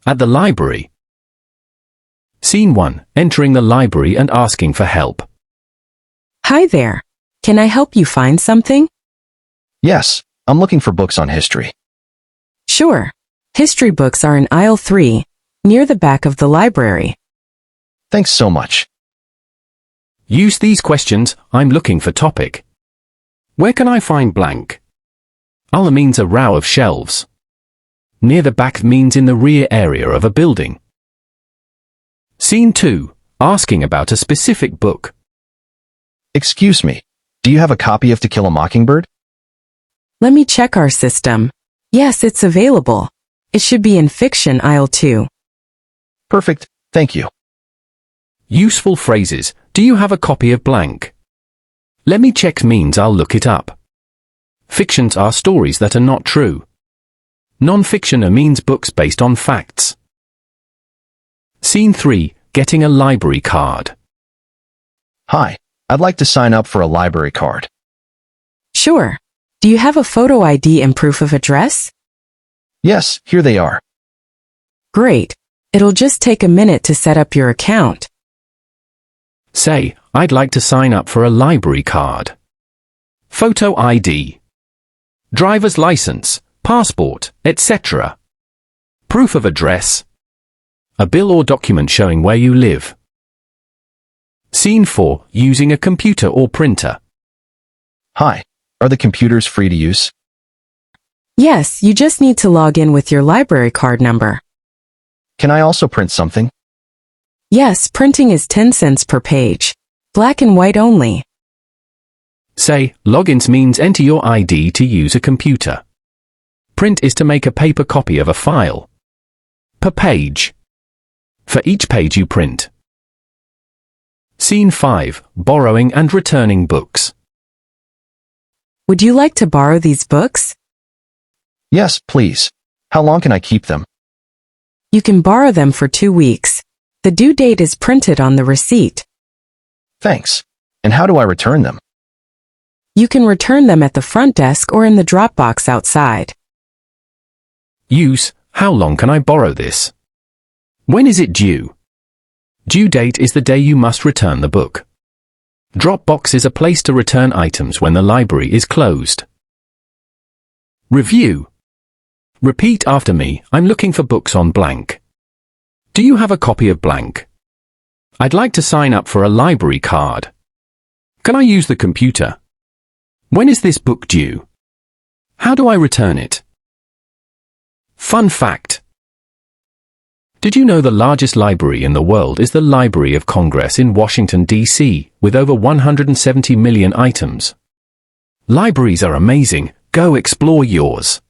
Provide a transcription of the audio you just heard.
At the library. Scene 1. Entering the library and asking for help. Hi there. Can I help you find something? Yes, I'm looking for books on history. Sure. History books are in aisle 3, near the back of the library. Thanks so much. Use these questions. I'm looking for topic. Where can I find blank? Ala means a row of shelves. Near the back means in the rear area of a building. Scene 2. Asking about a specific book. Excuse me, do you have a copy of To Kill a Mockingbird? Let me check our system. Yes, it's available. It should be in fiction aisle 2. Perfect, thank you. Useful phrases. Do you have a copy of blank? Let me check means I'll look it up. Fictions are stories that are not true. Non-fiction means books based on facts. Scene 3. Getting a library card. Hi, I'd like to sign up for a library card. Sure. Do you have a photo ID and proof of address? Yes, here they are. Great. It'll just take a minute to set up your account. Say, I'd like to sign up for a library card. Photo ID. Driver's license, passport, etc. Proof of address. A bill or document showing where you live. Scene 4. Using a computer or printer. Hi, are the computers free to use? Yes, you just need to log in with your library card number. Can I also print something? Yes, printing is 10 cents per page. Black and white only. Say, logins means enter your ID to use a computer. Print is to make a paper copy of a file. Per page. For each page you print. Scene 5. Borrowing and returning books. Would you like to borrow these books? Yes, please. How long can I keep them? You can borrow them for 2 weeks. The due date is printed on the receipt. Thanks. And how do I return them? You can return them at the front desk or in the drop box outside. Use, how long can I borrow this? When is it due? Due date is the day you must return the book. Drop box is a place to return items when the library is closed. Review. Repeat after me. I'm looking for books on blank. Do you have a copy of blank? I'd like to sign up for a library card. Can I use the computer? When is this book due? How do I return it? Fun fact. Did you know the largest library in the world is the Library of Congress in Washington, D.C., with over 170 million items? Libraries are amazing. Go explore yours.